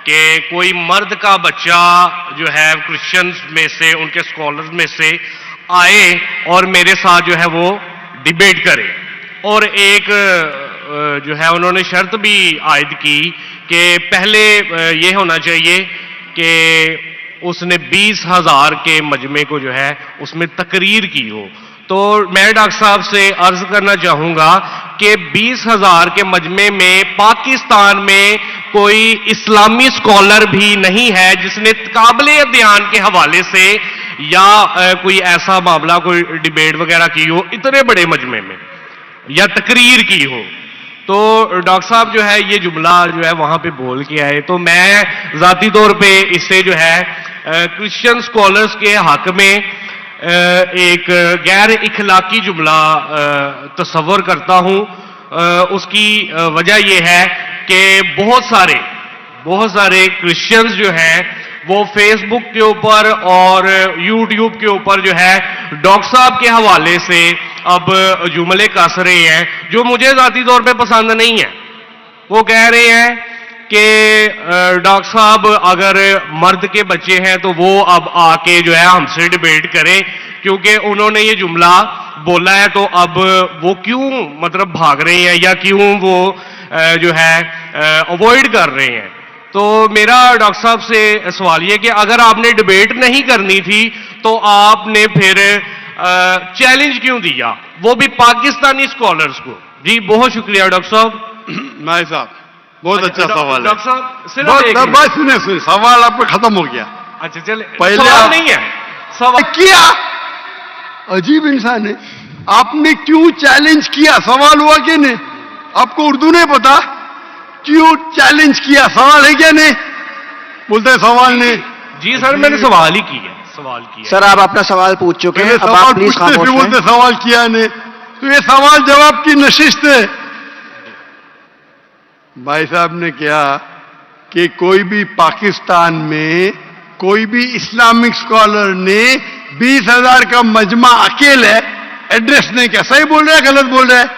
کہ کوئی مرد کا بچہ جو ہے کرسچنز میں سے، ان کے اسکالرز میں سے آئے اور میرے ساتھ جو ہے وہ ڈیبیٹ کرے، اور ایک جو ہے انہوں نے شرط بھی عائد کی کہ پہلے یہ ہونا چاہیے کہ اس نے 20,000 کے مجمع کو جو ہے اس میں تقریر کی ہو. تو میں ڈاکٹر صاحب سے عرض کرنا چاہوں گا کہ 20,000 کے مجمع میں پاکستان میں کوئی اسلامی اسکالر بھی نہیں ہے جس نے قابل دھیان کے حوالے سے یا کوئی ایسا معاملہ، کوئی ڈیبیٹ وغیرہ کی ہو اتنے بڑے مجمع میں یا تقریر کی ہو. تو ڈاکٹر صاحب جو ہے یہ جملہ جو ہے وہاں پہ بول کے آئے، تو میں ذاتی طور پہ اس سے جو ہے کرسچن اسکالرس کے حق میں ایک غیر اخلاقی جملہ تصور کرتا ہوں. اس کی وجہ یہ ہے کہ بہت سارے کرسچنز جو ہیں وہ فیس بک کے اوپر اور یوٹیوب کے اوپر جو ہے ڈاکٹر صاحب کے حوالے سے اب جملے کس رہے ہیں جو مجھے ذاتی طور پہ پسند نہیں ہیں. وہ کہہ رہے ہیں کہ ڈاکٹر صاحب اگر مرد کے بچے ہیں تو وہ اب آ کے جو ہے ہم سے ڈیبیٹ کریں، کیونکہ انہوں نے یہ جملہ بولا ہے تو اب وہ کیوں مطلب بھاگ رہے ہیں یا کیوں وہ جو ہے اوائڈ کر رہے ہیں. تو میرا ڈاکٹر صاحب سے سوال یہ کہ اگر آپ نے ڈیبیٹ نہیں کرنی تھی تو آپ نے پھر چیلنج کیوں دیا، وہ بھی پاکستانی اسکالرس کو؟ جی بہت شکریہ ڈاکٹر صاحب. نائب صاحب بہت اچھا سوال ہے. ڈاکٹر صاحب بس سنیں سوال آپ کا ختم ہو گیا. اچھا چلے پہلے سوال نہیں ہے، سوال کیا عجیب انسان ہے. آپ نے کیوں چیلنج کیا؟ سوال ہوا کہ نہیں؟ آپ کو اردو نہیں پتا؟ کیوں چیلنج کیا؟ سوال ہے کیا نہیں؟ بولتے ہیں سوال نہیں. جی سر میں نے سوال ہی کیا. سوال کیا سر، آپ اپنا سوال پوچھ چکے ہیں، اب سوال آپ پلیز پوچھتے خاموش پھر بولتے رہیں. سوال کیا نہیں. تو یہ سوال جواب کی نشست ہے. بھائی صاحب نے کہا کہ کوئی بھی پاکستان میں کوئی بھی اسلامک اسکالر نے 20,000 کا مجمع اکیلے ایڈریس نہیں کیا. صحیح بول رہے ہیں غلط بول رہے ہیں؟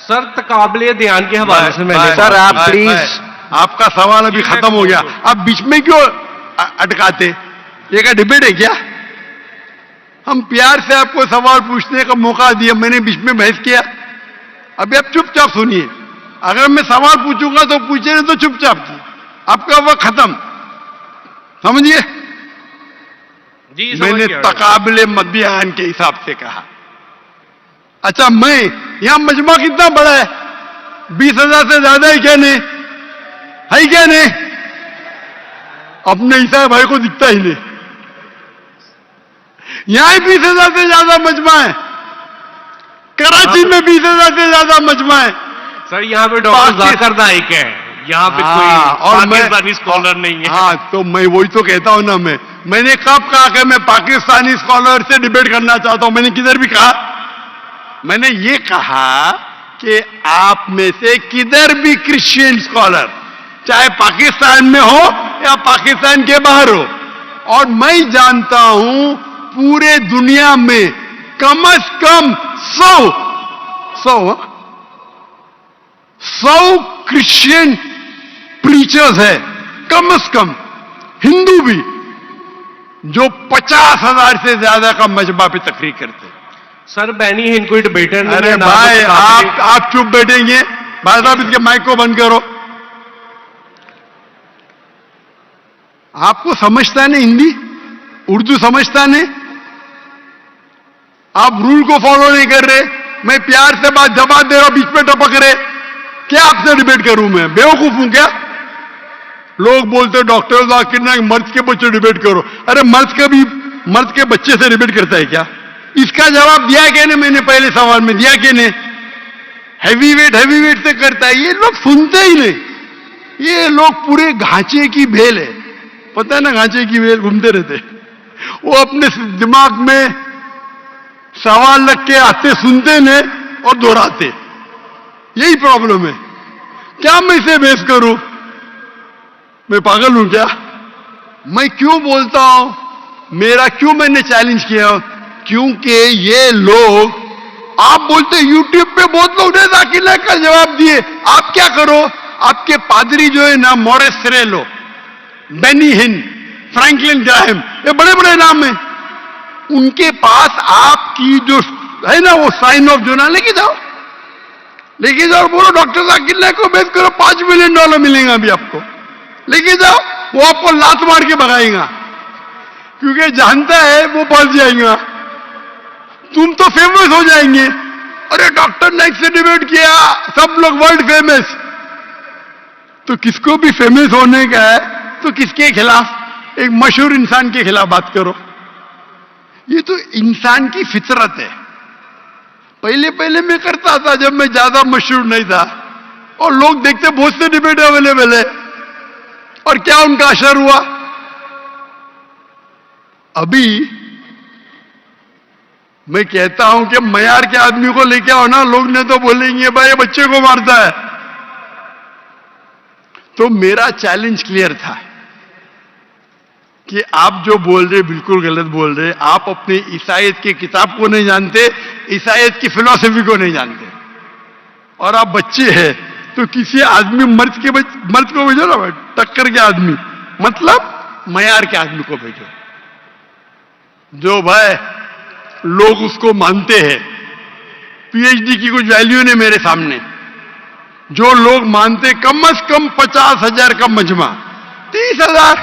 سر قابل دھیان کے حوالے سے میں نے سر آپ بھائی، پلیز، آپ کا سوال ابھی ختم ہو گیا. آپ بیچ میں کیوں اٹکاتے؟ یہ کا ڈبیٹ ہے کیا؟ ہم پیار سے آپ کو سوال پوچھنے کا موقع دیا، میں نے بیچ میں بحث کیا. ابھی آپ چپ چاپ سنیے. اگر میں سوال پوچھوں گا تو پوچھے نہیں تو چپ چاپ کی. آپ کا وقت ختم. سمجھیے جی میں نے تقابل مدیان کے حساب سے کہا. اچھا میں یہاں مجمع کتنا بڑا ہے؟ 20,000 سے زیادہ ہے کیا نہیں؟ ہے کیا نہیں؟ اپنے عیسائی بھائی کو دکھتا ہی نہیں. یہاں 20,000 سے زیادہ مجمع ہے. کراچی میں 20,000 سے زیادہ مجمع ہے. سر یہاں پہ ڈاکٹر ذاکر نائک ہے، یہاں پہ کوئی اور میں پاکستانی اسکالر نہیں ہے. ہاں تو میں وہی تو کہتا ہوں نا. میں نے کب کہا کہ میں پاکستانی اسکالر سے ڈیبیٹ کرنا چاہتا ہوں؟ میں نے کدھر بھی کہا؟ میں نے یہ کہا کہ آپ میں سے کدھر بھی کرسچین اسکالر چاہے پاکستان میں ہو یا پاکستان کے باہر ہو، اور میں جانتا ہوں پورے دنیا میں کم از کم 100 کرسچین پریچرز ہے کم از کم، ہندو بھی، جو 50,000 سے زیادہ کا مجمع پہ تقریر کرتے ہیں. سر بینی ہند کوئی ڈیبیٹر نہیں ارے ہے. بھائی آپ چپ بیٹھیں گے؟ بھائی صاحب اس کے مائک کو بند کرو. آپ کو سمجھتا نہیں ہندی؟ اردو سمجھتا نہیں؟ آپ رول کو فالو نہیں کر رہے. میں پیار سے بات جواب دے رہا ہوں، بیچ میں ٹپک رہے. کیا آپ سے ڈیبیٹ کروں؟ میں بیوقوف ہوں کیا؟ لوگ بولتے ڈاکٹر ذاکر نائک مرد کے بچے ڈیبیٹ کرو. ارے مرد کے بچے سے ڈیبیٹ کرتا ہے کیا؟ اس کا جواب دیا کہ نہیں؟ میں نے پہلے سوال میں دیا کہ نہیں؟ ہیوی ویٹ سے کرتا ہے. یہ لوگ سنتے ہی نہیں. یہ لوگ پورے گھانچے کی بھیل ہے. پتہ ہے نا گھانچے کی بھیل گھومتے رہتے. وہ اپنے دماغ میں سوال رکھ کے آتے، سنتے نہیں اور دہراتے. یہی پرابلم ہے. کیا میں اسے بحث کروں؟ میں پاگل ہوں کیا؟ میں کیوں بولتا ہوں؟ میں نے چیلنج کیا کیونکہ یہ لوگ، آپ بولتے یوٹیوب پہ بہت لوگ نے ذاکر نائک کا جواب دیے. آپ کیا کرو؟ آپ کے پادری جو ہے نا، مورس سریلو، بینی ہن، فرینکلن گراہم، یہ بڑے بڑے نام ہیں، ان کے پاس آپ کی جو ہے نا وہ سائن آف جو نا لے کے جاؤ، لے کے جاؤ، بولو ڈاکٹر ذاکر نائک کو بیچ کرو، $5 ملین ملیں گا ابھی آپ کو، لے کے جاؤ، وہ آپ کو لات مار کے بھگائے گا، کیونکہ جانتا ہے وہ پھنس جائیں گا، تم تو فیمس ہو جائیں گے. ارے ڈاکٹر نائک سے ڈیبیٹ کیا، سب لوگ ورلڈ فیمس. تو کس کو بھی فیمس ہونے کا ہے تو کس کے خلاف؟ ایک مشہور انسان کے خلاف بات کرو. یہ تو انسان کی فطرت ہے. پہلے میں کرتا تھا جب میں زیادہ مشہور نہیں تھا، اور لوگ دیکھتے بہت سے ڈیبیٹ اویلیبل ہے، اور کیا ان کا اثر ہوا؟ ابھی میں کہتا ہوں کہ معیار کے آدمی کو لے کے آؤ نا، لوگ نے تو بولیں گے بھائی بچے کو مارتا ہے. تو میرا چیلنج کلیئر تھا کہ آپ جو بول رہے بالکل غلط بول رہے. آپ اپنے عیسائیت کی کتاب کو نہیں جانتے، عیسائیت کی فلسفی کو نہیں جانتے، اور آپ بچے ہیں تو کسی آدمی مرد کو بھیجو نا، ٹکر کے آدمی، مطلب معیار کے آدمی کو بھیجو، جو بھائی لوگ اس کو مانتے ہیں. پی ایچ ڈی کی کچھ ویلیو نہیں میرے سامنے. جو لوگ مانتے کم از کم 50,000 کا مجمع، 30,000،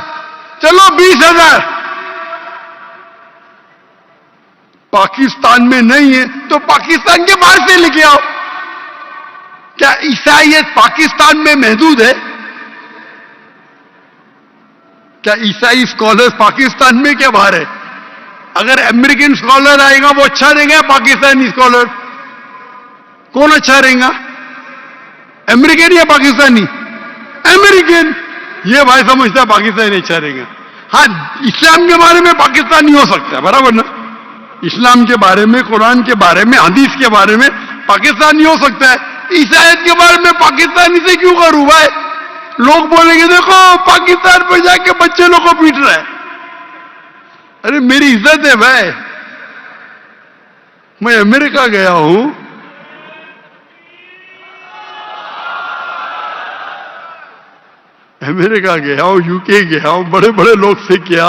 چلو 20,000. پاکستان میں نہیں ہے تو پاکستان کے باہر سے لے کے آؤ. کیا عیسائیت پاکستان میں محدود ہے؟ کیا عیسائی اسکالر پاکستان میں کیا باہر ہے؟ اگر امریکن اسکالر آئے گا وہ اچھا رہے گا، پاکستانی اسکالر کون اچھا رہے گا؟ امریکن یا پاکستانی؟ امریکن. یہ بھائی سمجھتا ہے پاکستانی اچھا رہے گا. ہاں، اسلام کے بارے میں پاکستانی ہو سکتا ہے، برابر نا؟ اسلام کے بارے میں، قرآن کے بارے میں، حدیث کے بارے میں پاکستانی ہو سکتا ہے. عیسائیت کے بارے میں پاکستانی سے کیوں کروں بھائی؟ لوگ بولیں گے دیکھو پاکستان پہ جا کے بچے لوگ کو پیٹ رہا ہے. ارے میری عزت ہے بھائی، میں امریکہ گیا ہوں، امریکہ گیا ہوں، یو کے گیا ہوں، بڑے بڑے لوگ سے کیا.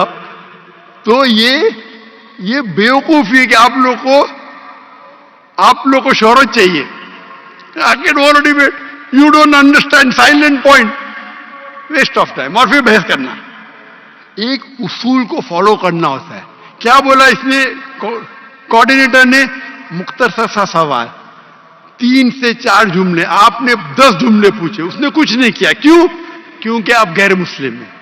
تو یہ بیوقوفی ہے کہ آپ لوگ کو شہرت چاہیے. You don't understand silent point, waste of time, اور پھر بحث کرنا. ایک اصول کو فالو کرنا ہوتا ہے. کیا بولا اس نے کوآرڈینیٹر نے؟ مختصر سا سوال، 3 سے 4 جملے. آپ نے 10 جملے پوچھے، اس نے کچھ نہیں کیا. کیوں؟ کیونکہ آپ غیر مسلم ہیں.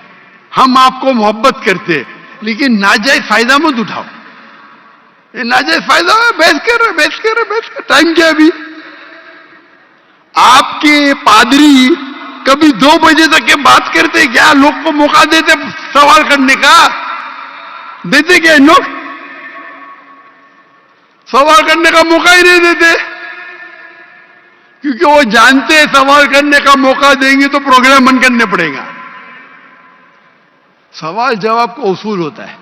ہم آپ کو محبت کرتے، لیکن ناجائز فائدہ مت اٹھاؤ. یہ ناجائز فائدہ ہے، بحث کر ٹائم کیا ابھی؟ آپ کے پادری کبھی 2 بجے تک کے بات کرتے کیا؟ لوگ کو موقع دیتے سوال کرنے کا؟ دیتے کیا ان لوگ؟ سوال کرنے کا موقع ہی نہیں دیتے، کیونکہ وہ جانتے ہیں سوال کرنے کا موقع دیں گے تو پروگرام بند کرنے پڑے گا. سوال جواب کا اصول ہوتا ہے.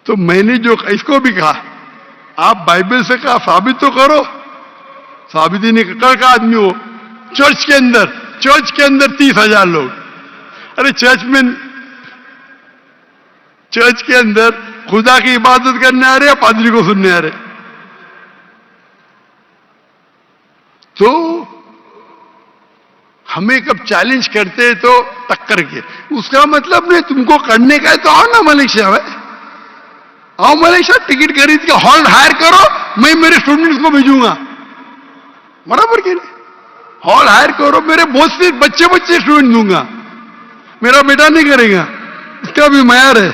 تو میں نے جو اس کو بھی کہا، آپ بائبل سے کہا ثابت تو کرو. ثابت ہی نہیں کر کا آدمی ہو. چرچ کے اندر 30,000 لوگ. ارے چرچ کے اندر خدا کی عبادت کرنے آ رہے یا پادری کو سننے آ رہے؟ تو ہمیں کب چیلنج کرتے تو ٹکر کے، اس کا مطلب نہیں تم کو کرنے کا ہے تو آؤ نا ملیشیا میں، آؤ ملیشیا، ٹکٹ خرید کے ہال ہائر کرو، میں میرے اسٹوڈنٹس کو بھیجوں گا. برابر کہ نہیں؟ ہال ہائر کرو، میرے بہت سے بچے اسٹوڈنٹ دوں گا. میرا بیٹا نہیں کرے گا، اس کا بھی معیار ہے.